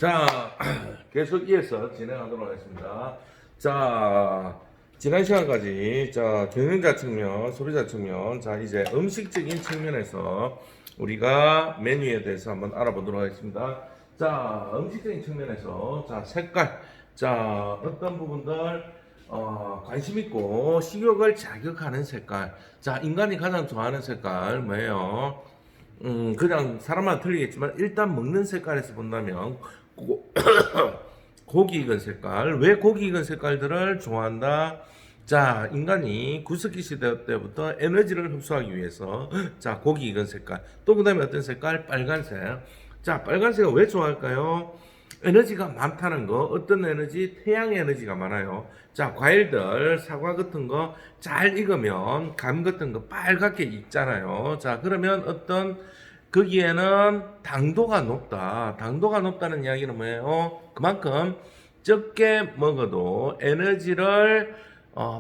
자, 계속 이어서 진행하도록 하겠습니다. 자, 지난 시간까지, 경영자 측면, 소비자 측면, 이제 음식적인 측면에서 우리가 메뉴에 대해서 한번 알아보도록 하겠습니다. 음식적인 측면에서, 색깔. 어떤 부분들, 관심 있고 식욕을 자극하는 색깔. 인간이 가장 좋아하는 색깔, 뭐예요? 그냥 사람마다 틀리겠지만, 일단 먹는 색깔에서 본다면, 고기 익은 색깔. 왜 고기 익은 색깔들을 좋아한다? 인간이 구석기 시대 때부터 에너지를 흡수하기 위해서 고기 익은 색깔. 또 그 다음에 어떤 색깔? 빨간색. 빨간색을 왜 좋아할까요? 에너지가 많다는 거. 어떤 에너지? 태양 에너지가 많아요. 과일들, 사과 같은 거 잘 익으면 감 같은 거 빨갛게 익잖아요. 그러면 거기에는 당도가 높다. 당도가 높다는 이야기는 뭐예요? 그만큼 적게 먹어도 에너지를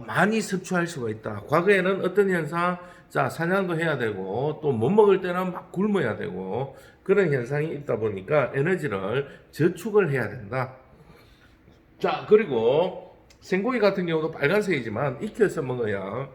많이 섭취할 수가 있다. 과거에는 어떤 현상? 사냥도 해야 되고 또 못 먹을 때는 막 굶어야 되고 그런 현상이 있다 보니까 에너지를 저축을 해야 된다. 그리고 생고기 같은 경우도 빨간색이지만 익혀서 먹어야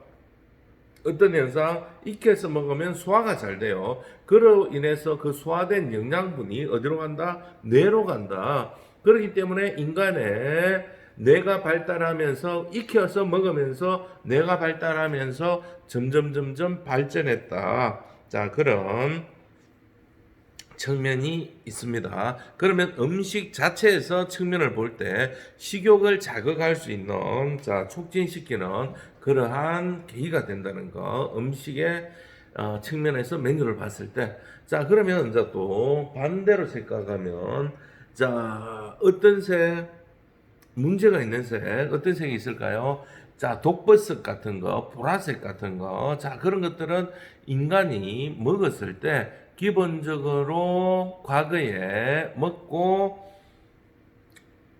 어떤 현상? 익혀서 먹으면 소화가 잘 돼요. 그로 인해서 그 소화된 영양분이 어디로 간다? 뇌로 간다. 그렇기 때문에 인간의 뇌가 발달하면서 익혀서 먹으면서 뇌가 발달하면서 점점 발전했다. 그런 측면이 있습니다. 그러면 음식 자체에서 측면을 볼 때 식욕을 자극할 수 있는 촉진시키는 그러한 계기가 된다는 거. 음식의 측면에서 메뉴를 봤을 때 그러면 이제 또 반대로 생각하면 어떤 색 문제가 있는 색 어떤 색이 있을까요? 독버섯 같은 거, 보라색 같은 거, 그런 것들은 인간이 먹었을 때 기본적으로 과거에 먹고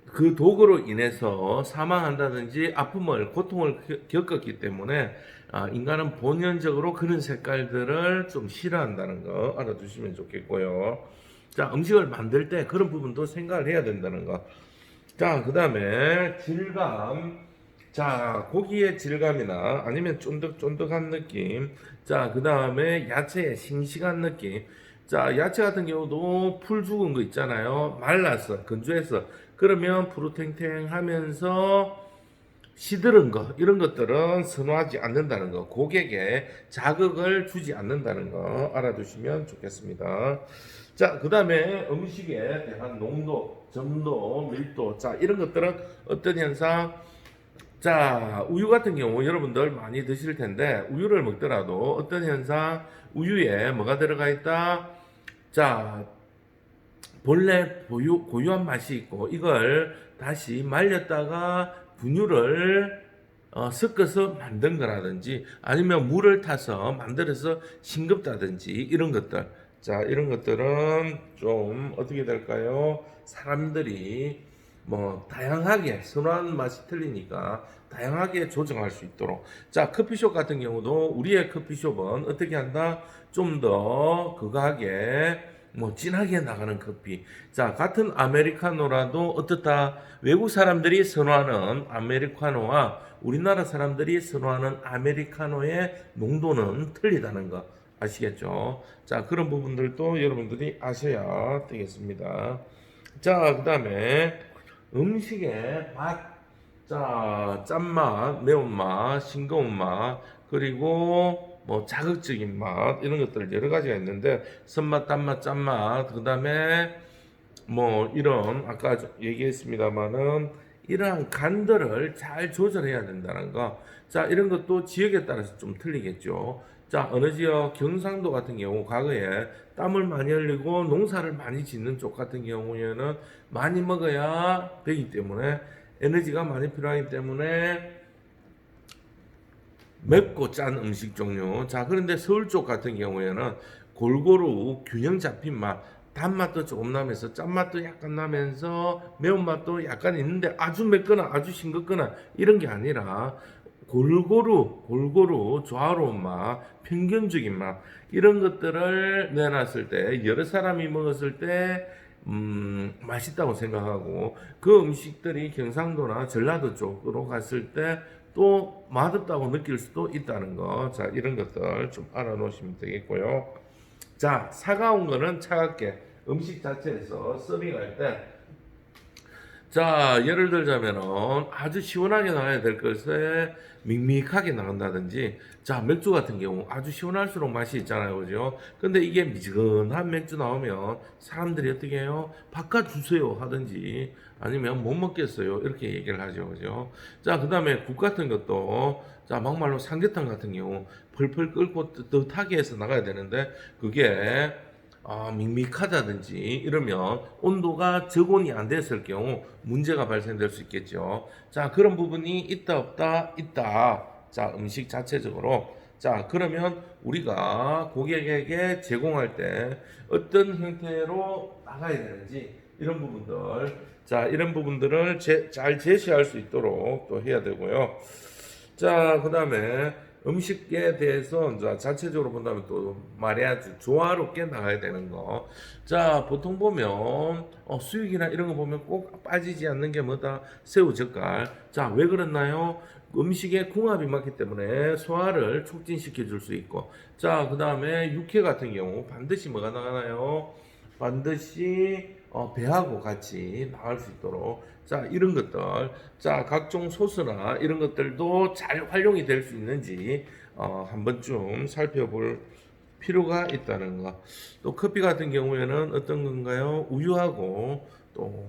그 독으로 인해서 사망한다든지 아픔을, 고통을 겪었기 때문에 인간은 본연적으로 그런 색깔들을 좀 싫어한다는 거 알아두시면 좋겠고요. 음식을 만들 때 그런 부분도 생각을 해야 된다는 거. 그 다음에 질감. 고기의 질감이나 아니면 쫀득쫀득한 느낌. 그 다음에 야채의 싱싱한 느낌. 야채 같은 경우도 풀 죽은 거 있잖아요. 말라서, 건조해서. 그러면 푸르탱탱하면서 시드른 거, 이런 것들은 선호하지 않는다는 거. 고객에 자극을 주지 않는다는 거 알아두시면 좋겠습니다. 그 다음에 음식에 대한 농도, 점도, 밀도. 이런 것들은 어떤 현상? 우유 같은 경우 여러분들 많이 드실 텐데, 우유를 먹더라도 어떤 현상? 우유에 뭐가 들어가 있다? 본래 고유한 맛이 있고, 이걸 다시 말렸다가 분유를 섞어서 만든 거라든지, 아니면 물을 타서 만들어서 싱겁다든지, 이런 것들. 이런 것들은 좀 어떻게 될까요? 사람들이 다양하게 선호하는 맛이 틀리니까 다양하게 조정할 수 있도록. 커피숍 같은 경우도 우리의 커피숍은 어떻게 한다? 좀 더 그거하게 진하게 나가는 커피. 같은 아메리카노라도 어떻다? 외국 사람들이 선호하는 아메리카노와 우리나라 사람들이 선호하는 아메리카노의 농도는 틀리다는 거 아시겠죠? 그런 부분들도 여러분들이 아셔야 되겠습니다. 그 다음에 음식의 맛. 짠맛, 매운맛, 싱거운 맛, 그리고 자극적인 맛, 이런 것들 여러 가지가 있는데, 선맛, 단맛, 짠맛, 그 다음에 이런 아까 얘기했습니다만은 이러한 간들을 잘 조절해야 된다는 거. 이런 것도 지역에 따라서 좀 틀리겠죠. 어느 지역 경상도 같은 경우 과거에 땀을 많이 흘리고 농사를 많이 짓는 쪽 같은 경우에는 많이 먹어야 되기 때문에 에너지가 많이 필요하기 때문에 맵고 짠 음식 종류. 그런데 서울 쪽 같은 경우에는 골고루 균형 잡힌 맛, 단맛도 조금 나면서 짠맛도 약간 나면서 매운맛도 약간 있는데 아주 맵거나 아주 싱겁거나 이런 게 아니라 골고루 조화로운 맛, 평균적인 맛, 이런 것들을 내놨을 때 여러 사람이 먹었을 때 맛있다고 생각하고 그 음식들이 경상도나 전라도 쪽으로 갔을 때 또 맛없다고 느낄 수도 있다는 거. 자, 이런 것들 좀 알아놓으시면 되겠고요. 자, 차가운 거는 차갑게 음식 자체에서 서빙할 때 자, 예를 들자면은 아주 시원하게 나와야 될 것에 밍밍하게 나온다든지, 자, 맥주 같은 경우 아주 시원할수록 맛이 있잖아요, 그죠? 근데 이게 미지근한 맥주 나오면 사람들이 어떻게 해요? 바꿔 주세요 하든지 아니면 못 먹겠어요 이렇게 얘기를 하죠, 그죠? 자, 그 다음에 국 같은 것도 자, 막말로 삼계탕 같은 경우 펄펄 끓고 뜨뜻하게 해서 나가야 되는데 그게 밋밋하다든지 이러면 온도가 적온이 안 됐을 경우 문제가 발생될 수 있겠죠. 자, 그런 부분이 있다 없다 있다. 자, 음식 자체적으로. 자, 그러면 우리가 고객에게 제공할 때 어떤 형태로 나가야 되는지 이런 부분들, 자, 이런 부분들을 잘 제시할 수 있도록 또 해야 되고요. 자, 그 다음에 음식에 대해서 자체적으로 본다면 또 말해야지 조화롭게 나가야 되는 거. 자, 보통 보면 수육이나 이런 거 보면 꼭 빠지지 않는 게 뭐다? 새우 젓갈. 자, 왜 그렇나요? 음식에 궁합이 맞기 때문에 소화를 촉진시켜 줄 수 있고. 자, 그 다음에 육회 같은 경우 반드시 뭐가 나가나요? 반드시 배하고 같이 나갈 수 있도록 자, 이런 것들, 자, 각종 소스나 이런 것들도 잘 활용이 될 수 있는지 한 번쯤 살펴볼 필요가 있다는 거. 또 커피 같은 경우에는 어떤 건가요? 우유하고 또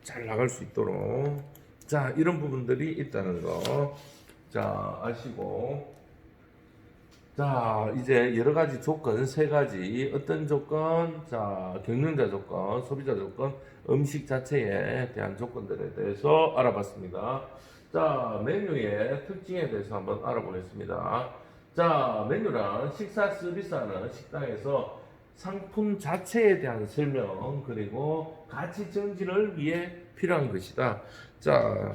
잘 나갈 수 있도록 자, 이런 부분들이 있다는 거. 자, 아시고. 자, 이제 여러 가지 조건, 세 가지. 어떤 조건? 자, 경영자 조건, 소비자 조건, 음식 자체에 대한 조건들에 대해서 알아봤습니다. 자, 메뉴의 특징에 대해서 한번 알아보겠습니다. 자, 메뉴란 식사 서비스하는 식당에서 상품 자체에 대한 설명, 그리고 가치 증진을 위해 필요한 것이다. 자,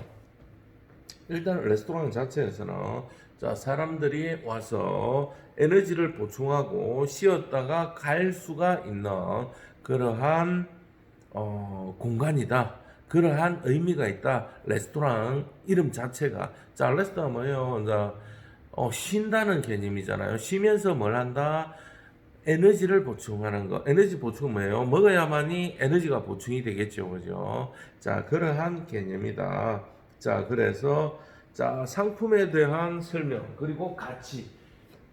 일단 레스토랑 자체에서는 자, 사람들이 와서 에너지를 보충하고 쉬었다가 갈 수가 있는 그러한 공간이다. 그러한 의미가 있다. 레스토랑 이름 자체가. 자, 레스토랑 뭐예요? 이제 쉰다는 개념이잖아요. 쉬면서 뭘 한다? 에너지를 보충하는 거. 에너지 보충은 뭐예요? 먹어야만이 에너지가 보충이 되겠죠. 그죠? 자, 그러한 개념이다. 자, 그래서 자, 상품에 대한 설명, 그리고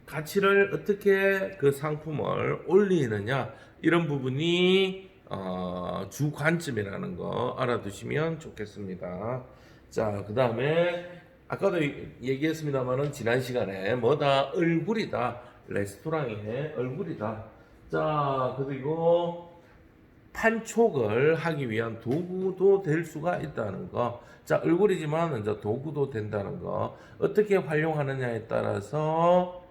가치를 어떻게 그 상품을 올리느냐, 이런 부분이 주 관점이라는 거 알아두시면 좋겠습니다. 자, 그 다음에 아까도 얘기했습니다만은 지난 시간에 뭐다? 얼굴이다. 레스토랑의 얼굴이다. 자, 그리고 판촉을 하기 위한 도구도 될 수가 있다는 거. 자, 얼굴이지만 이제 도구도 된다는 거. 어떻게 활용하느냐에 따라서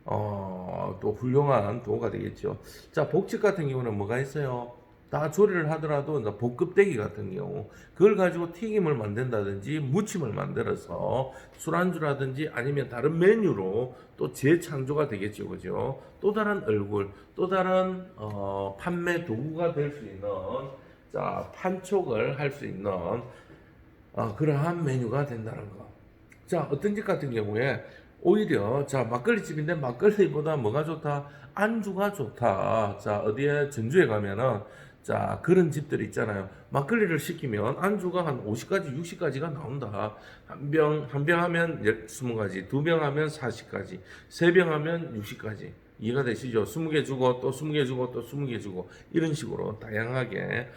또 훌륭한 도구가 되겠죠. 자, 복직 같은 경우는 뭐가 있어요? 다 조리를 하더라도 이제 볶음대기 같은 경우 그걸 가지고 튀김을 만든다든지 무침을 만들어서 술안주라든지 아니면 다른 메뉴로 또 재창조가 되겠죠, 그죠? 또 다른 얼굴, 또 다른 판매 도구가 될 수 있는 자, 판촉을 할 수 있는 그러한 메뉴가 된다는 거. 자, 어떤 집 같은 경우에 오히려 자, 막걸리 집인데 막걸리보다 뭐가 좋다? 안주가 좋다. 자, 어디에 전주에 가면은 자, 그런 집들이 있잖아요. 막걸리를 시키면 안주가 한 50가지, 60가지가 나온다. 한 병 하면 20가지, 두 병 하면 40가지, 세 병 하면 60가지. 이해가 되시죠? 20개 주고 또 20개 주고 또 20개 주고 이런 식으로 다양하게.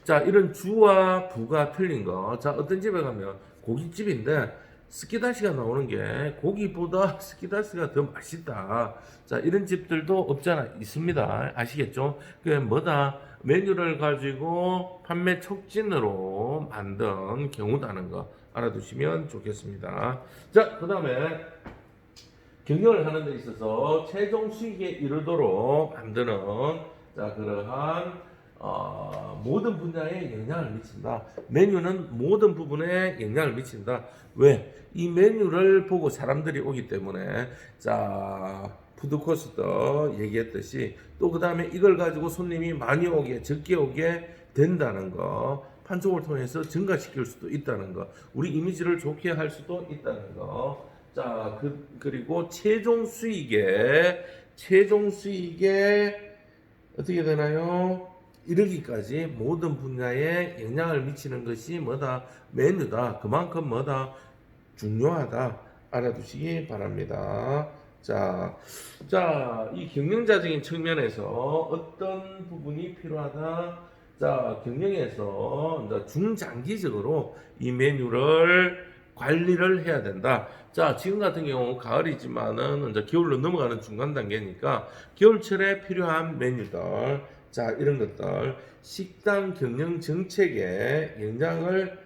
자, 이런 주와 부가 틀린 거. 자, 어떤 집에 가면 고깃집인데 스키다시가 나오는 게 고기보다 스키다시가 더 맛있다. 자, 이런 집들도 없잖아. 있습니다. 아시겠죠? 그게 뭐다? 메뉴를 가지고 판매 촉진으로 만든 경우다는 거 알아두시면 좋겠습니다. 자, 그 다음에 경영을 하는 데 있어서 최종 수익에 이르도록 만드는 자, 그러한 모든 분야에 영향을 미친다. 메뉴는 모든 부분에 영향을 미친다. 왜? 이 메뉴를 보고 사람들이 오기 때문에 자, 푸드코스도 얘기했듯이 또 그 다음에 이걸 가지고 손님이 많이 오게 적게 오게 된다는 거, 판촉을 통해서 증가시킬 수도 있다는 거, 우리 이미지를 좋게 할 수도 있다는 거. 자, 그리고 최종 수익에 어떻게 되나요? 이르기까지 모든 분야에 영향을 미치는 것이 뭐다? 메뉴다. 그만큼 뭐다? 중요하다. 알아두시기 바랍니다. 자, 이 경영자적인 측면에서 어떤 부분이 필요하다? 자, 경영에서 이제 중장기적으로 이 메뉴를 관리를 해야 된다. 자, 지금 같은 경우 가을이지만은 이제 겨울로 넘어가는 중간 단계니까 겨울철에 필요한 메뉴들, 자, 이런 것들 식당 경영 정책에 영향을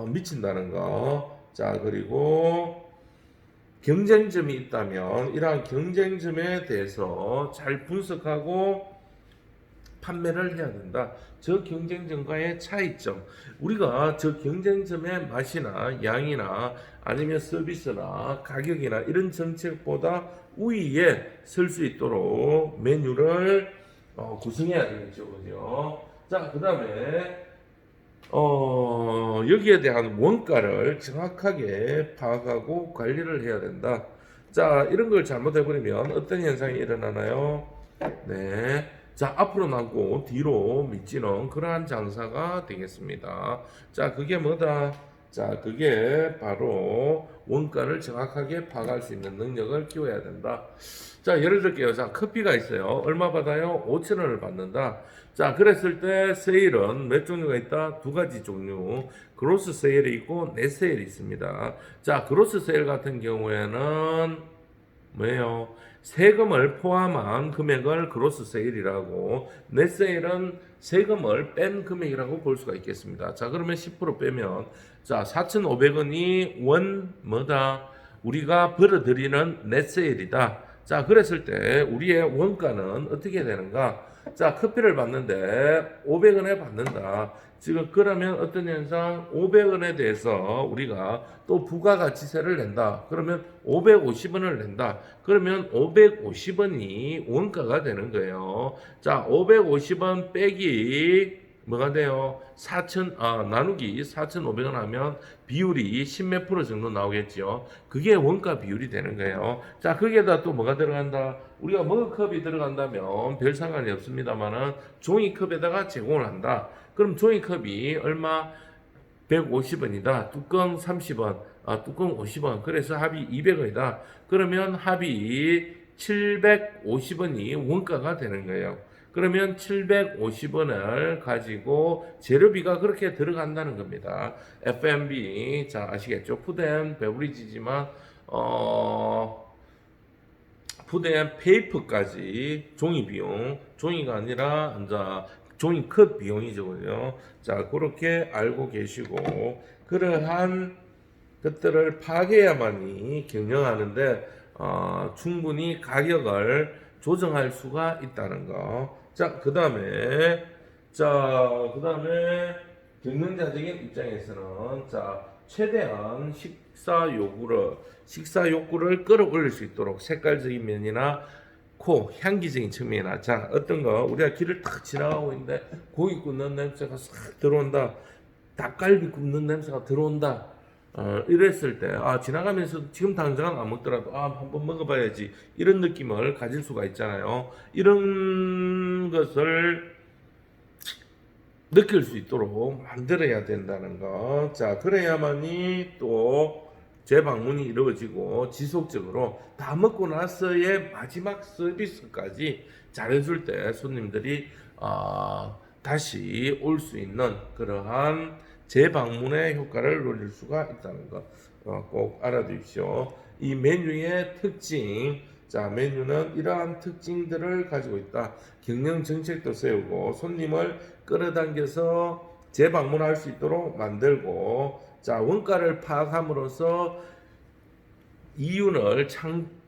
미친다는 거. 자, 그리고 경쟁점이 있다면 이러한 경쟁점에 대해서 잘 분석하고 판매를 해야 된다. 저 경쟁점과의 차이점, 우리가 저 경쟁점의 맛이나 양이나 아니면 서비스나 가격이나 이런 정책보다 우위에 설 수 있도록 메뉴를 구성해야 되겠죠, 그죠? 자, 그 다음에 여기에 대한 원가를 정확하게 파악하고 관리를 해야 된다. 자, 이런 걸 잘못해버리면 어떤 현상이 일어나나요? 네. 자, 앞으로 남고 뒤로 미치는 그러한 장사가 되겠습니다. 자, 그게 뭐다? 자, 그게 바로 원가를 정확하게 파악할 수 있는 능력을 키워야 된다. 자, 예를 들게요. 자, 커피가 있어요. 얼마 받아요? 5,000원을 받는다. 자, 그랬을 때 세일은 몇 종류가 있다? 두 가지 종류. 그로스 세일이 있고 넷 세일이 있습니다. 자, 그로스 세일 같은 경우에는 뭐예요? 세금을 포함한 금액을 그로스 세일이라고, 넷 세일은 세금을 뺀 금액이라고 볼 수가 있겠습니다. 자, 그러면 10% 빼면 자, 4,500원이 원 뭐다? 우리가 벌어들이는 넷 세일이다. 자, 그랬을 때 우리의 원가는 어떻게 되는가? 자, 커피를 받는데 500원에 받는다. 지금 그러면 어떤 현상? 500원에 대해서 우리가 또 부가가치세를 낸다. 그러면 550원을 낸다. 그러면 550원이 원가가 되는 거예요. 자, 550원 빼기 뭐가 돼요? 나누기 4,500원 하면 비율이 10몇 프로 정도 나오겠죠. 그게 원가 비율이 되는 거예요. 자, 거기에다 또 뭐가 들어간다? 우리가 머그컵이 들어간다면 별 상관이 없습니다만은 종이컵에다가 제공을 한다. 그럼 종이컵이 얼마? 150원이다. 뚜껑 30원, 뚜껑 50원. 그래서 합이 200원이다. 그러면 합이 750원이 원가가 되는 거예요. 그러면 750원을 가지고 재료비가 그렇게 들어간다는 겁니다. F&B, 자, 아시겠죠? 푸드앤 베브리지지만, 푸드앤 페이퍼까지 종이 비용, 종이가 아니라, 이제, 종이컵 비용이죠, 그죠? 자, 그렇게 알고 계시고, 그러한 것들을 파악해야만이 경영하는데, 충분히 가격을 조정할 수가 있다는 거. 자, 그 다음에 경영자적인 입장에서는 자, 최대한 식사 욕구를 끌어올릴 수 있도록 색깔적인 면이나 향기적인 측면이나, 자, 어떤 거 우리가 길을 탁 지나가고 있는데 고기 굽는 냄새가 싹 들어온다. 닭갈비 굽는 냄새가 들어온다. 이랬을 때, 지나가면서 지금 당장은 안 먹더라도, 한번 먹어봐야지. 이런 느낌을 가질 수가 있잖아요. 이런 것을 느낄 수 있도록 만들어야 된다는 거. 자, 그래야만이 또 재방문이 이루어지고 지속적으로 다 먹고 나서의 마지막 서비스까지 잘해줄 때 손님들이, 다시 올 수 있는 그러한 재방문의 효과를 노릴 수가 있다는 것 꼭 알아두십시오. 이 메뉴의 특징, 자, 메뉴는 이러한 특징들을 가지고 있다. 경영 정책도 세우고 손님을 끌어당겨서 재방문할 수 있도록 만들고, 자, 원가를 파악함으로써 이윤을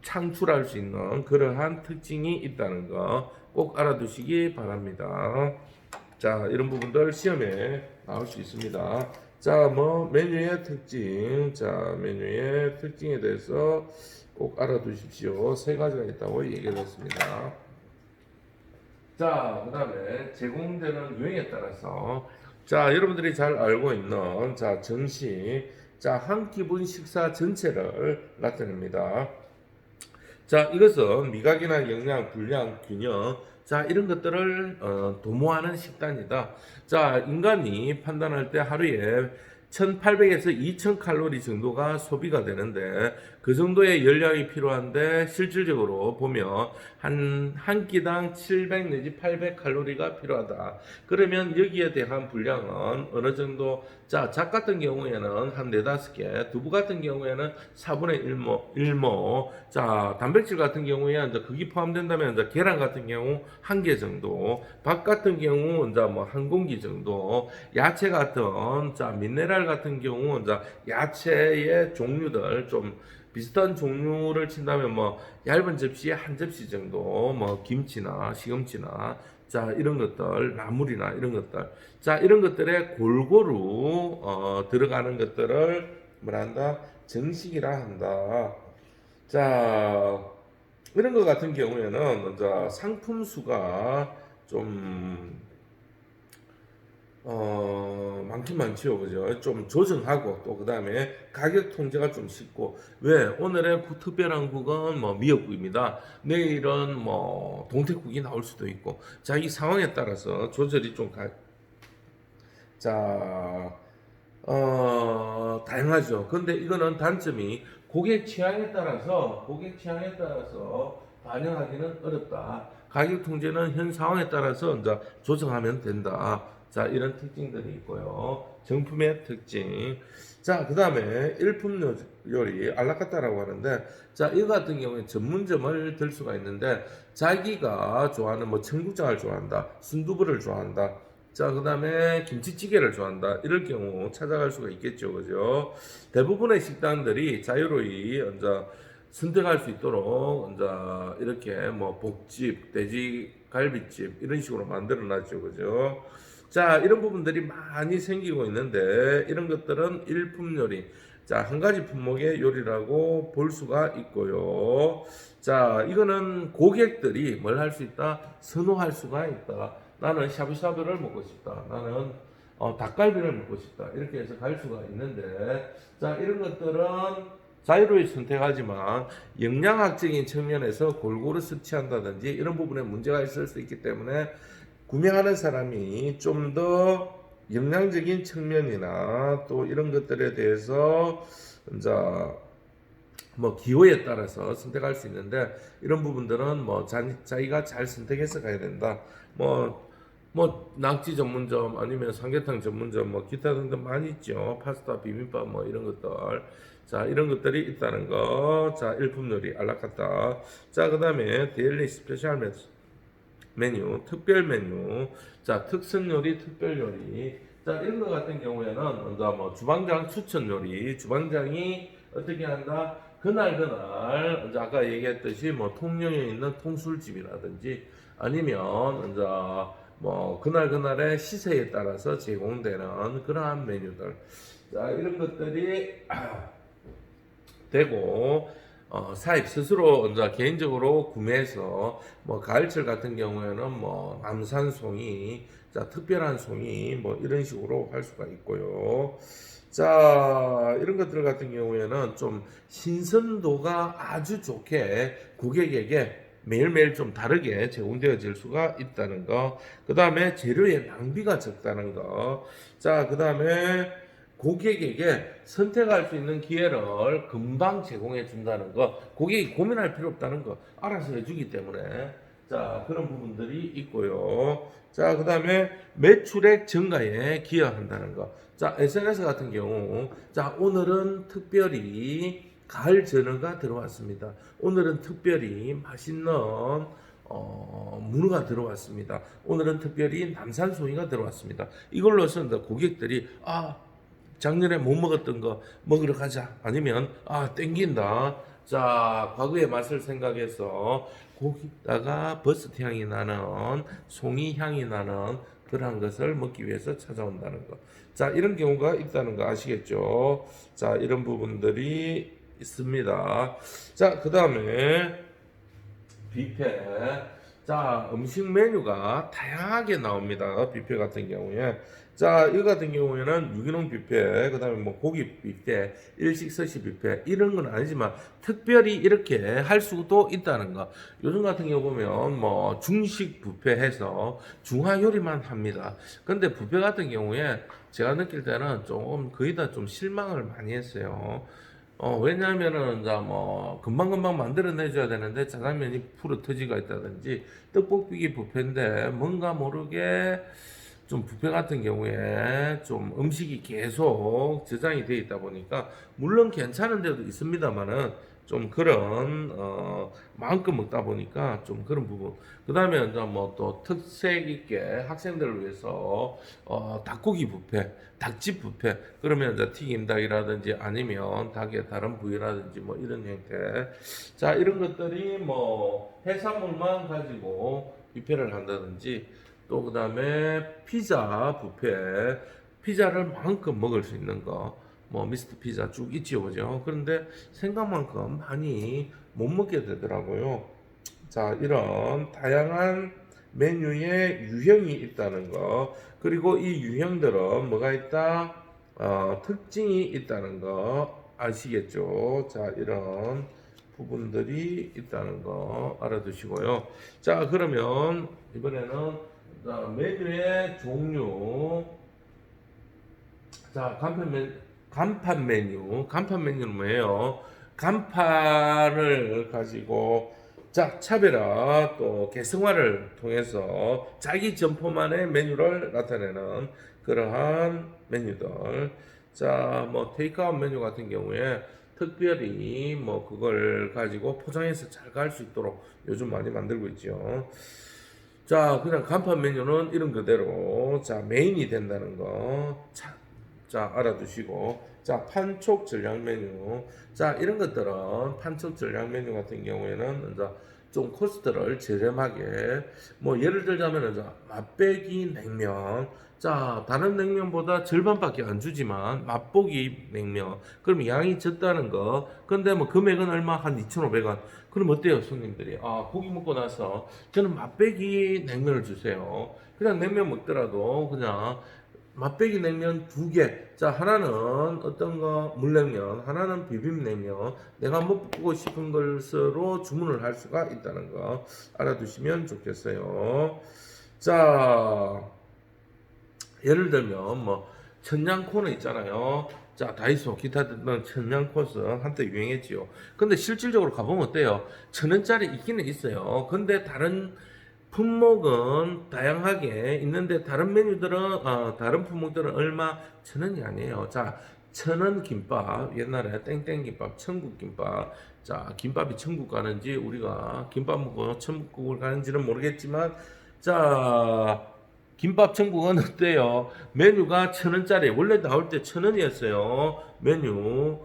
창출할 수 있는 그러한 특징이 있다는 거 꼭 알아두시기 바랍니다. 자, 이런 부분들 시험에 나올 수 있습니다. 자, 메뉴의 특징. 자, 메뉴의 특징에 대해서 꼭 알아두십시오. 세 가지가 있다고 얘기를 했습니다. 자, 그다음에 제공되는 유형에 따라서 자, 여러분들이 잘 알고 있는 자, 정식 자, 한 끼분 식사 전체를 나타냅니다. 자, 이것은 미각이나 영양, 분량, 균형, 자, 이런 것들을 도모하는 식단이다. 자, 인간이 판단할 때 하루에 1800에서 2000 칼로리 정도가 소비가 되는데 그 정도의 열량이 필요한데 실질적으로 보면 한 끼당 700 내지 800 칼로리가 필요하다. 그러면 여기에 대한 분량은 어느 정도 자, 작 같은 경우에는 한 4, 5개, 두부 같은 경우에는 4분의 1모, 자, 단백질 같은 경우에 이제 그게 포함된다면 이제 계란 같은 경우 1개 정도, 밥 같은 경우 이제 뭐 1공기 정도, 야채 같은 자, 미네랄 같은 경우 이제 야채의 종류들 좀 비슷한 종류를 친다면 뭐 얇은 접시에 한 접시 정도, 뭐 김치나 시금치나 자, 이런 것들, 나물이나 이런 것들. 자, 이런 것들에 골고루, 들어가는 것들을 뭐라 한다? 정식이라 한다. 자, 이런 것 같은 경우에는, 자, 상품 수가 좀, 많긴 많지요, 그죠? 좀 조정하고, 또 그 다음에 가격 통제가 좀 쉽고, 왜? 오늘의 특별한 국은 뭐 미역국입니다. 내일은 뭐 동태국이 나올 수도 있고, 자, 이 상황에 따라서 조절이 좀 자, 다양하죠. 근데 이거는 단점이 고객 취향에 따라서 반영하기는 어렵다. 가격 통제는 현 상황에 따라서 이제 조정하면 된다. 자, 이런 특징들이 있고요. 정품의 특징. 자, 그 다음에 일품 요리, 알라카타라고 하는데, 자, 이거 같은 경우에 전문점을 들 수가 있는데, 자기가 좋아하는 뭐 청국장을 좋아한다, 순두부를 좋아한다, 자, 그 다음에 김치찌개를 좋아한다. 이럴 경우 찾아갈 수가 있겠죠. 그죠? 대부분의 식당들이 자유로이 이제 선택할 수 있도록 이제 이렇게 뭐 복집, 돼지 갈비집 이런 식으로 만들어 놨죠. 그죠? 자, 이런 부분들이 많이 생기고 있는데 이런 것들은 일품 요리. 자, 한 가지 품목의 요리라고 볼 수가 있고요. 자, 이거는 고객들이 뭘 할 수 있다? 선호할 수가 있다. 나는 샤브샤브를 먹고 싶다. 나는 닭갈비를 먹고 싶다. 이렇게 해서 갈 수가 있는데, 자, 이런 것들은 자유로이 선택하지만 영양학적인 측면에서 골고루 섭취한다든지 이런 부분에 문제가 있을 수 있기 때문에 구매하는 사람이 좀 더 영양적인 측면이나 또 이런 것들에 대해서 이제 뭐 기호에 따라서 선택할 수 있는데 이런 부분들은 뭐 자기가 잘 선택해서 가야 된다. 뭐 낙지 전문점 아니면 삼계탕 전문점 뭐 기타 등등 많이 있죠. 파스타, 비빔밥 뭐 이런 것들. 자, 이런 것들이 있다는 거. 자, 일품 요리 알라카타. 자, 그다음에 데일리 스페셜 메뉴, 특별 메뉴. 자, 특선 요리, 특별 요리. 자, 이런 것 같은 경우에는 이제 뭐 주방장 추천 요리, 주방장이 어떻게 한다? 그날 이제 아까 얘기했듯이 뭐 통영에 있는 통술집이라든지 아니면 이제 뭐 그날의 시세에 따라서 제공되는 그러한 메뉴들. 자, 이런 것들이 되고 사입 스스로 이제 개인적으로 구매해서 뭐 가을철 같은 경우에는 뭐 남산 송이, 자, 특별한 송이 뭐 이런 식으로 할 수가 있고요. 자, 이런 것들 같은 경우에는 좀 신선도가 아주 좋게 고객에게 매일매일 좀 다르게 제공되어질 수가 있다는 거. 그 다음에 재료의 낭비가 적다는 거. 자, 그 다음에 고객에게 선택할 수 있는 기회를 금방 제공해 준다는 거. 고객이 고민할 필요 없다는 거. 알아서 해주기 때문에. 자, 그런 부분들이 있고요. 자, 그 다음에 매출액 증가에 기여한다는 거. 자, SNS 같은 경우, 자, 오늘은 특별히 가을 전어가 들어왔습니다. 오늘은 특별히 맛있는 문어가 들어왔습니다. 오늘은 특별히 남산송이가 들어왔습니다. 이걸로서 고객들이 작년에 못 먹었던 거 먹으러 가자. 아니면 땡긴다. 자, 과거의 맛을 생각해서 거기다가 버섯 향이 나는 송이 향이 나는 그러한 것을 먹기 위해서 찾아온다는 거. 자, 이런 경우가 있다는 거 아시겠죠? 자, 이런 부분들이 있습니다. 자, 그 다음에 뷔페. 자, 음식 메뉴가 다양하게 나옵니다. 뷔페 같은 경우에. 자, 이거 같은 경우에는 유기농 뷔페, 그 다음에 뭐 고기 뷔페, 일식 서식 뷔페, 이런 건 아니지만 특별히 이렇게 할 수도 있다는 거. 요즘 같은 경우 보면 뭐 중식 뷔페 해서 중화 요리만 합니다. 근데 뷔페 같은 경우에 제가 느낄 때는 좀 거의 다 좀 실망을 많이 했어요. 왜냐하면은, 자, 뭐, 금방금방 만들어내줘야 되는데, 짜장면이 풀어 터지가 있다든지, 떡볶이 뷔페인데, 뭔가 모르게, 좀 뷔페 같은 경우에, 좀 음식이 계속 저장이 되어 있다 보니까, 물론 괜찮은 데도 있습니다만은, 좀 그런, 마음껏 먹다 보니까, 좀 그런 부분. 그 다음에, 이제 뭐, 또 특색 있게 학생들을 위해서, 닭고기 뷔페, 닭집 뷔페 그러면 이제 튀김닭이라든지 아니면 닭의 다른 부위라든지 뭐 이런 형태 자 이런 것들이 뭐 해산물만 가지고 뷔페를 한다든지 또 그다음에 피자 뷔페 피자를 마음껏 먹을 수 있는 거 뭐 미스터 피자 쭉 있지요 그죠 그런데 생각만큼 많이 못 먹게 되더라고요 자 이런 다양한 메뉴에 유형이 있다는 거 그리고 이 유형들은 뭐가 있다? 특징이 있다는 거 아시겠죠? 자, 이런 부분들이 있다는 거 알아두시고요. 자, 그러면 이번에는 자, 메뉴의 종류. 자, 간판 메뉴는 뭐예요? 간판을 가지고 자, 차별화 또 개성화를 통해서 자기 점포만의 메뉴를 나타내는 그러한 메뉴들. 자, 뭐 테이크아웃 메뉴 같은 경우에 특별히 뭐 그걸 가지고 포장해서 잘 갈 수 있도록 요즘 많이 만들고 있죠. 자, 그냥 간판 메뉴는 이런 그대로 자, 메인이 된다는 거. 자, 알아두시고. 자, 판촉 전략 메뉴. 자, 이런 것들은 판촉 전략 메뉴 같은 경우에는 이제 좀 코스트를 저렴하게 뭐 예를 들자면 이제 맛배기 냉면. 자, 다른 냉면보다 절반밖에 안 주지만 맛보기 냉면. 그럼 양이 적다는 거. 근데 뭐 금액은 얼마? 한 2,500원. 그럼 어때요, 손님들이? 아, 고기 먹고 나서 저는 맛배기 냉면을 주세요. 그냥 냉면 먹더라도 그냥 맛배기 냉면 2개. 자, 하나는 어떤 거? 물냉면. 하나는 비빔냉면. 내가 먹고 싶은 것으로 주문을 할 수가 있다는 거 알아두시면 좋겠어요. 자, 예를 들면 뭐 천냥 코너 있잖아요. 자, 다이소 기타 등등 천냥 코스 한때 유행했지요. 근데 실질적으로 가보면 어때요? 1,000원짜리 있기는 있어요. 근데 다른 품목은 다양하게 있는데 다른 메뉴들은 다른 품목들은 얼마 1,000원이 아니에요. 자, 1,000원 김밥 옛날에 땡땡 김밥, 천국 김밥. 자, 김밥이 천국 가는지 우리가 김밥 먹고 천국을 가는지는 모르겠지만 자, 김밥 천국은 어때요? 메뉴가 1,000원짜리 원래 나올 때 1,000원이었어요. 메뉴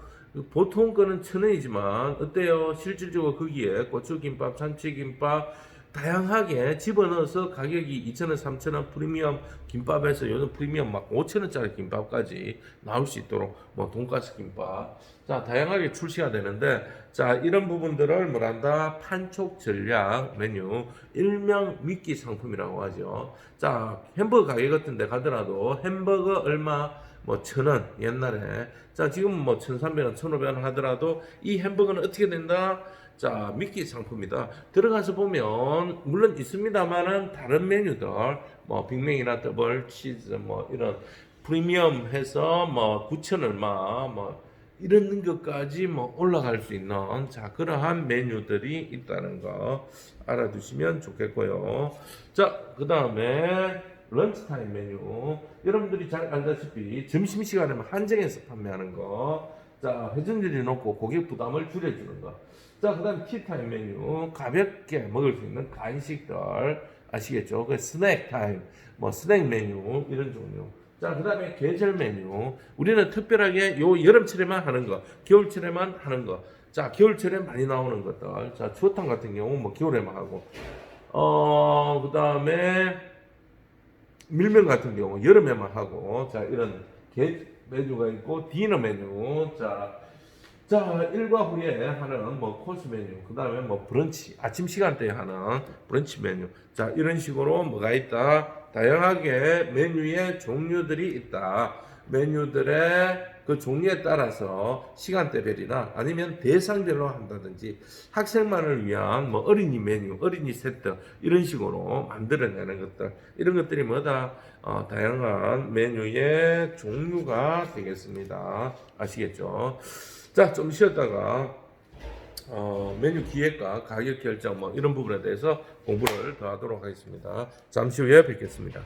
보통 거는 1,000원이지만 어때요? 실질적으로 거기에 고추김밥, 참치김밥 다양하게 집어넣어서 가격이 2,000원, 3,000원 프리미엄 김밥에서 요즘 프리미엄 막 5,000원짜리 김밥까지 나올 수 있도록 뭐 돈가스 김밥 자 다양하게 출시가 되는데 자 이런 부분들을 뭐란다 판촉 전략 메뉴 일명 미끼 상품이라고 하죠. 자 햄버거 가게 같은 데 가더라도 햄버거 얼마 뭐 1,000원 옛날에 자 지금 뭐 1,300원, 1,500원 하더라도 이 햄버거는 어떻게 된다? 자, 미끼 상품이다. 들어가서 보면 물론 있습니다만은 다른 메뉴들 뭐 빅맥이나 더블 치즈 뭐 이런 프리미엄 해서 뭐 9천 얼마 뭐 이런 것까지 뭐 올라갈 수 있는 자 그러한 메뉴들이 있다는 거 알아두시면 좋겠고요. 자, 그 다음에 런치타임 메뉴 여러분들이 잘 알다시피 점심시간에만 한정해서 판매하는 거 자 회전율이 높고 고객 부담을 줄여주는 거 자, 그 다음 티타임 메뉴 가볍게 먹을 수 있는 간식들 아시겠죠? 그 스낵 타임, 뭐 스낵 메뉴 이런 종류. 자, 그 다음에 계절 메뉴 우리는 특별하게 요 여름철에만 하는 거, 겨울철에만 하는 거. 자, 겨울철에 많이 나오는 것들. 자, 추어탕 같은 경우 뭐 겨울에만 하고, 그 다음에 밀면 같은 경우 여름에만 하고, 자, 이런 메뉴가 있고 디너 메뉴. 자. 자, 일과 후에 하는 뭐 코스 메뉴, 그 다음에 뭐 브런치, 아침 시간대에 하는 브런치 메뉴. 자, 이런 식으로 뭐가 있다? 다양하게 메뉴의 종류들이 있다. 메뉴들의 그 종류에 따라서 시간대별이나 아니면 대상별로 한다든지 학생만을 위한 뭐 어린이 메뉴, 어린이 세트 이런 식으로 만들어내는 것들. 이런 것들이 뭐다? 다양한 메뉴의 종류가 되겠습니다. 아시겠죠? 자, 좀 쉬었다가 메뉴 기획과 가격 결정 뭐 이런 부분에 대해서 공부를 더 하도록 하겠습니다. 잠시 후에 뵙겠습니다.